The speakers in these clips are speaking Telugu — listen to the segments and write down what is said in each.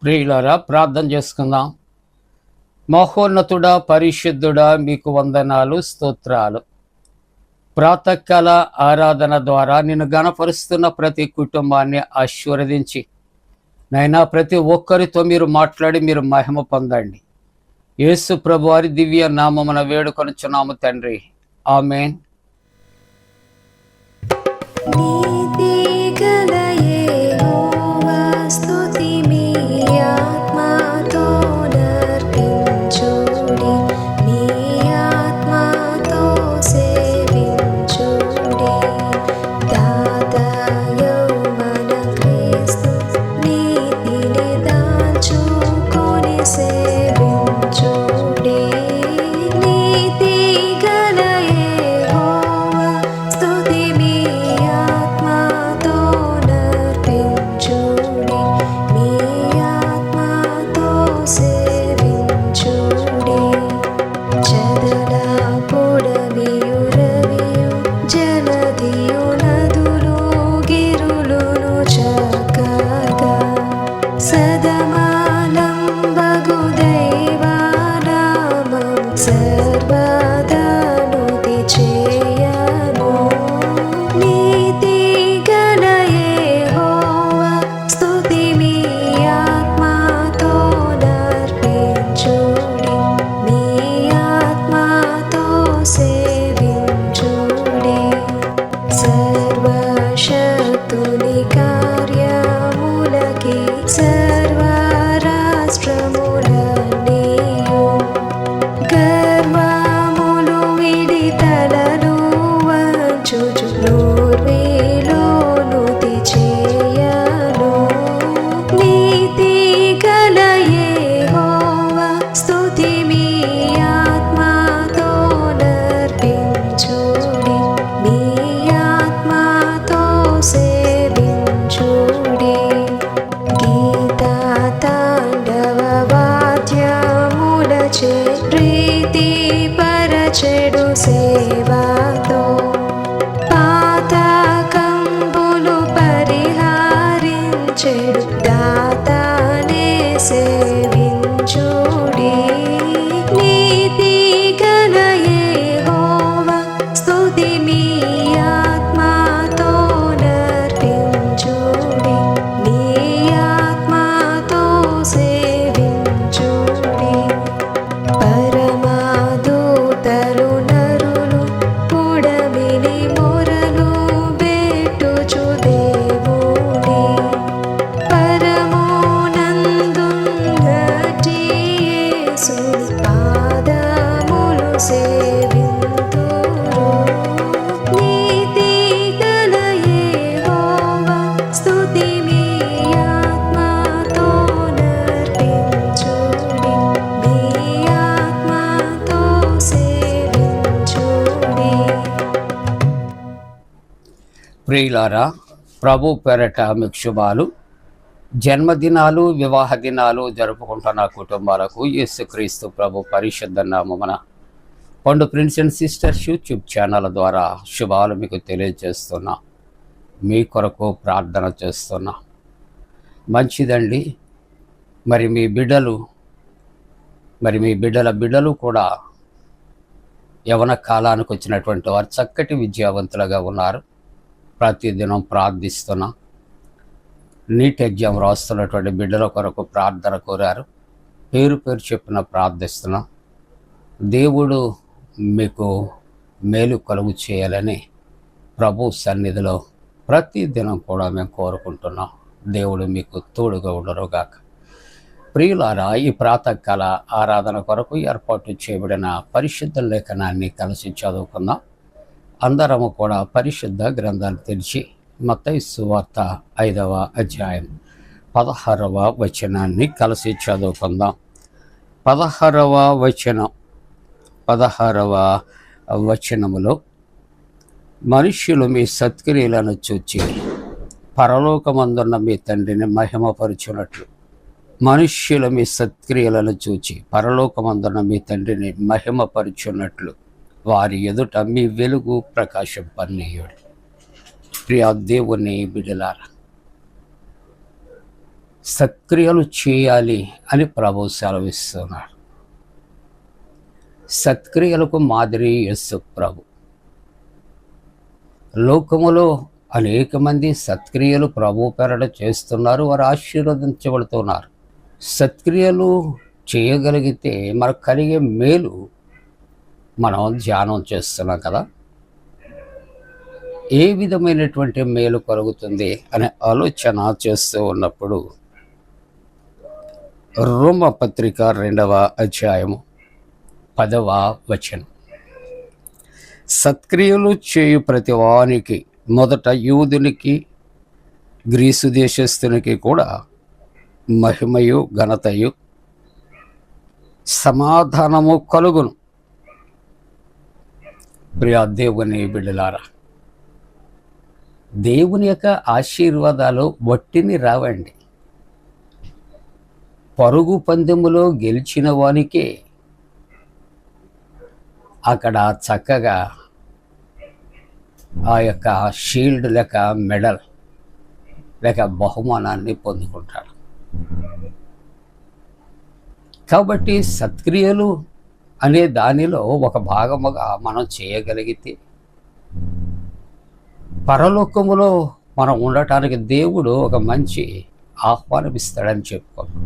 ప్రియులారా, ప్రార్థన చేసుకుందాం. మహోన్నతుడా, పరిశుద్ధుడా, మీకు వందనాలు, స్తోత్రాలు. ప్రాతకాల ఆరాధన ద్వారా నిన్ను గణపరుస్తున్న ప్రతి కుటుంబాన్ని ఆశీర్వదించి నైనా ప్రతి ఒక్కరితో మీరు మాట్లాడి మీరు మహిమ పొందండి. యేసు ప్రభు వారి దివ్య నామమున వేడుకొనుచున్నాము తండ్రి, ఆమేన్. ప్రియులారా, ప్రభు పేరట మీకు శుభాలు. జన్మదినాలు, వివాహ దినాలు జరుపుకుంటున్న కుటుంబాలకు యేసుక్రీస్తు ప్రభు పరిశుద్ధ నామమున పండు prince and sisters YouTube channel ద్వారా శుభాలు మీకు తెలియజేస్తున్నా. మీ కొరకు ప్రార్థన చేస్తున్నా. మంచిదండి. మరి మీ బిడ్డలు కూడా యవన కాలానికి వచ్చినటువంటి వారు చక్కటి విద్యావంతులుగా ఉన్నారు. ప్రతిదినం ప్రార్థిస్తున్నా. నీట్ ఎగ్జామ్ రాస్తున్నటువంటి బిడ్డల కొరకు ప్రార్థన కోరారు. పేరు చెప్పిన ప్రార్థిస్తున్నా. దేవుడు మీకు మేలు కలుగు చేయాలని ప్రభు సన్నిధిలో ప్రతిదినం కూడా మేము కోరుకుంటున్నాం. దేవుడు మీకు తోడుగా ఉండరుగాక. ప్రియులారా, ఈ ప్రాతకాల ఆరాధన కొరకు ఏర్పాటు చేయబడిన పరిశుద్ధ లేఖనాన్ని కలిసి చదువుకుందాం. అందరము కూడా పరిశుద్ధ గ్రంథాన్ని తెరిచి మత్తయి సువార్త 5వ అధ్యాయం 16వ వచనాన్ని కలిసి చదువుకుందాం. 16వ వచనములో మనుష్యులు మీ సత్క్రియలను చూచి పరలోకమందున్న మీ తండ్రిని మహిమపరచునట్లు వారి ఎదుట మీ వెలుగు ప్రకాశింపనీయుడు. ప్రియ దేవుని బిడ్డలారా, సత్క్రియలు చేయాలి అని ప్రభువు సెలవిస్తున్నాడు. సత్క్రియలకు మాదిరి యేసు ప్రభు. లోకములో అనేక మంది సత్క్రియలు ప్రభు పేరట చేస్తున్నారు, వారు ఆశీర్వదించబడుతున్నారు. సత్క్రియలు చేయగలిగితే మనకు కలిగే మేలు మనం ధ్యానం చేస్తున్నాం కదా. ఏ విధమైనటువంటి మేలు కలుగుతుంది అనే ఆలోచన చేస్తూ ఉన్నప్పుడు రోమపత్రిక 2వ అధ్యాయము 10వ వచనం, సత్క్రియలు చేయు ప్రతి వానికి మొదట యూదునికి గ్రీసు దేశస్థునికి కూడా మహిమయు ఘనతయు సమాధానము కలుగును. ప్రియ దేవుని బిడ్డలారా, దేవుని యొక్క ఆశీర్వాదాలు వట్టిని రావండి. పరుగు పందెములో గెలిచిన వానికే అక్కడ చక్కగా ఆ యొక్క షీల్డ్ లేక మెడల్ లేక బహుమానాన్ని పొందుకుంటాడు. కాబట్టి సత్క్రియలు అనే దానిలో ఒక భాగముగా మనం చేయగలిగితే పరలోకములో మనం ఉండటానికి దేవుడు ఒక మంచి ఆహ్వానం ఇస్తాడని చెప్పుకోండి.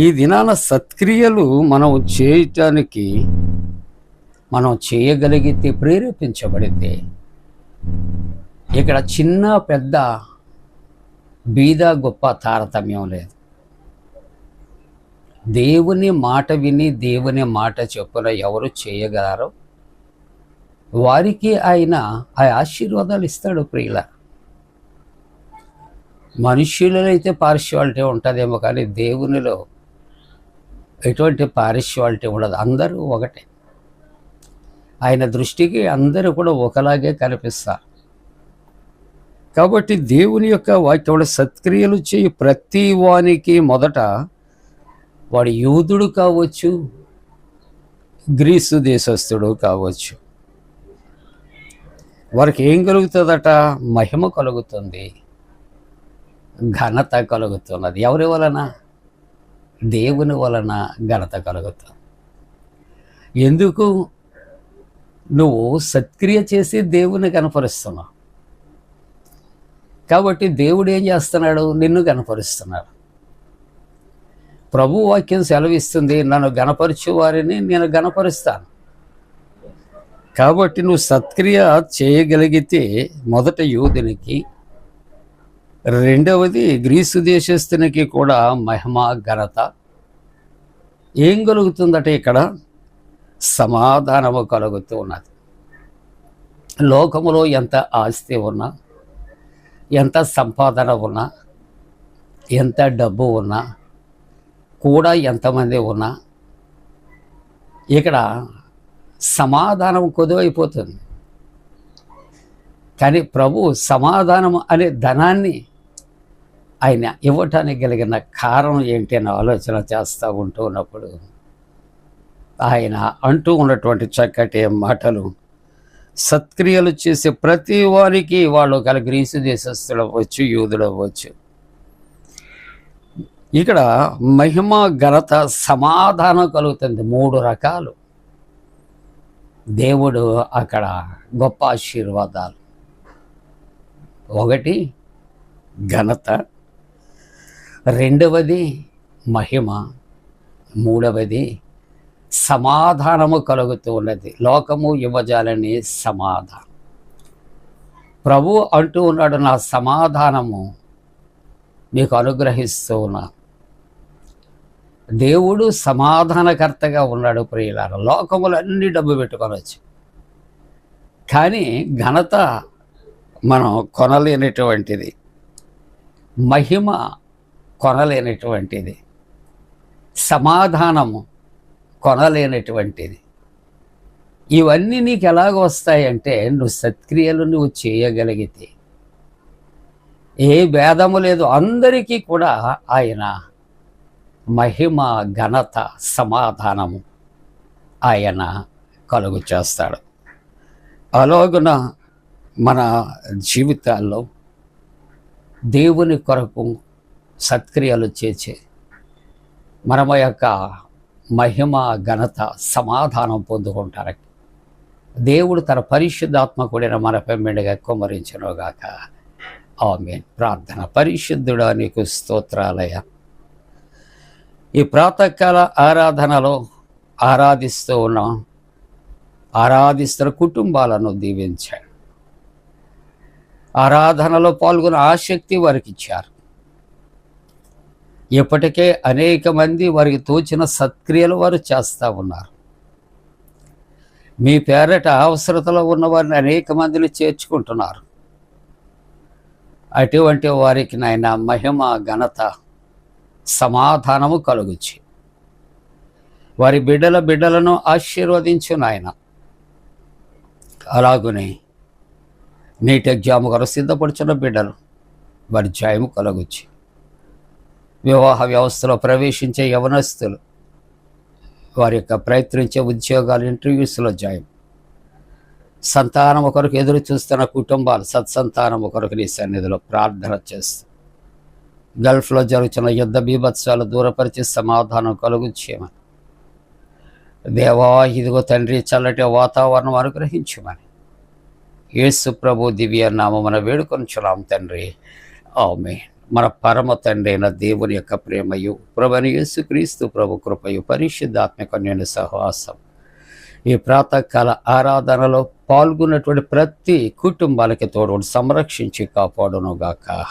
ఈ దినాన సత్క్రియలు మనం చేయటానికి మనం చేయగలిగితే, ప్రేరేపించబడితే, ఇక్కడ చిన్న పెద్ద బీద గొప్ప తారతమ్యం లేదు. దేవుని మాట విని దేవుని మాట చొప్పున ఎవరు చేయగలరో వారికి ఆయన ఆ ఆశీర్వాదాలు ఇస్తాడు. ప్రియుల, మనుష్యులలో అయితే పార్షియాలిటీ ఉంటుందేమో, కానీ దేవునిలో ఎటువంటి పార్షియాలిటీ ఉండదు. అందరూ ఒకటే. ఆయన దృష్టికి అందరూ కూడా ఒకలాగే కనిపిస్తారు. కాబట్టి దేవుని యొక్క వాక్యం సత్క్రియలు చేయి ప్రతి వానికి మొదట, వాడు యూదుడు కావచ్చు, గ్రీసు దేశస్థుడు కావచ్చు, వారికి ఏం కలుగుతుందట? మహిమ కలుగుతుంది, ఘనత కలుగుతున్నది. ఎవరి వలన? దేవుని వలన ఘనత కలుగుతుంది. ఎందుకు? నువ్వు సత్క్రియ చేసి దేవుని కనపరుస్తున్నావు. కాబట్టి దేవుడు ఏం చేస్తున్నాడు? నిన్ను కనపరుస్తున్నాడు. ప్రభు వాక్యం సెలవిస్తుంది, నన్ను గణపరచు వారిని నేను గణపరుస్తాను. కాబట్టి నువ్వు సత్క్రియ చేయగలిగితే మొదట యూదునికి, రెండవది గ్రీసు దేశస్థునికి కూడా మహిమ ఘనత ఏం కలుగుతుందట? ఇక్కడ సమాధానము కలుగుతూ ఉన్నది. లోకములో ఎంత ఆస్తి ఉన్నా, ఎంత సంపాదన ఉన్నా, ఎంత డబ్బు ఉన్నా, కూడా ఎంతమంది ఉన్నా, ఇక్కడ సమాధానం కొదువైపోతుంది. కానీ ప్రభు సమాధానం అనే ధనాన్ని ఆయన ఇవ్వటానికి కలిగిన కారణం ఏంటి అని ఆలోచన చేస్తూ ఉంటూ ఉన్నప్పుడు ఆయన అంటూ ఉన్నటువంటి చక్కటి మాటలు, సత్క్రియలు చేసే ప్రతి వారికి, వాళ్ళు గల గ్రీసు దేశస్థులు అవ్వచ్చు, యూదులు అవ్వచ్చు, ఇక్కడ మహిమ ఘనత సమాధానం కలుగుతుంది. 3 రకాలు దేవుడు అక్కడ గొప్ప ఆశీర్వాదాలు. ఒకటి ఘనత, రెండవది మహిమ, మూడవది సమాధానము కలుగుతూ ఉన్నది. లోకము ఇవ్వజాలని సమాధానం. ప్రభు అంటూ ఉన్నాడు, నా సమాధానము మీకు అనుగ్రహిస్తూ ఉన్నా. దేవుడు సమాధానకర్తగా ఉన్నాడు. ప్రియులారా, లోకములు అన్ని డబ్బు పెట్టుకొనవచ్చు, కానీ ఘనత మనం కొనలేనటువంటిది, మహిమ కొనలేనటువంటిది, సమాధానము కొనలేనటువంటిది. ఇవన్నీ నీకు ఎలాగ వస్తాయంటే నువ్వు సత్క్రియలు నువ్వు చేయగలిగితే. ఏ భేదము లేదు, అందరికీ కూడా ఆయన మహిమ ఘనత సమాధానము ఆయన కలుగు చేస్తాడు. అలాగున మన జీవితాల్లో దేవుని కొరకు సత్క్రియలు చేసి మనమ యొక్క మహిమ ఘనత సమాధానం పొందుకుంటారు. దేవుడు తన పరిశుద్ధాత్మ కూడిన మనపై మెండుగా కుమ్మరించునుగాక. ఆమేన్. ప్రార్థన. పరిశుద్ధుడా నీకు స్తోత్రాలయ. ఈ ప్రాతకాల ఆరాధనలో ఆరాధిస్తున్న కుటుంబాలను దీవించాడు. ఆరాధనలో పాల్గొన్న ఆసక్తి వారికి ఇచ్చారు. ఇప్పటికే అనేక మంది వారికి తోచిన సత్క్రియలు వారు చేస్తూ ఉన్నారు. మీ పేరట అవసరతలో ఉన్న వారిని అనేక మందిని చేర్చుకుంటున్నారు. అటువంటి వారికి నాయన మహిమ ఘనత సమాధానము కలుగుచి వారి బిడ్డలను ఆశీర్వదించు నాయన. అలాగునే నీటి ఎగ్జామ్ కొరకు సిద్ధపడుచున్న బిడ్డలు వారి జయము కలుగుచి వివాహ వ్యవస్థలో ప్రవేశించే యవనస్తులు వారి యొక్క ప్రయత్నించే ఉద్యోగాలు ఇంటర్వ్యూస్లో జయం. సంతానం కొరకు ఎదురు చూస్తున్న కుటుంబాలు సత్సంతానం కొరకు నీ సన్నిధిలో ప్రార్థన చేస్తూ గల్ఫ్లో జరుగుతున్న యుద్ధ బీభత్సాలు దూరపరిచి సమాధానం కలుగుచేయమని దేవా ఇదిగో తండ్రి చల్లటి వాతావరణం అనుగ్రహించమని యేసు ప్రభు దివ్య నామమున వేడుకొనుచున్నాం తండ్రి. ఆమేన్. మన పరమ తండ్రి అయిన దేవుని యొక్క ప్రేమయు ప్రభువైన యేసుక్రీస్తు ప్రభు కృపయు పరిశుద్ధాత్మక నేను సహవాసం ఈ ప్రాతకాల ఆరాధనలో పాల్గొన్నటువంటి ప్రతి కుటుంబాలకి తోడు సంరక్షించి కాపాడునుగాక.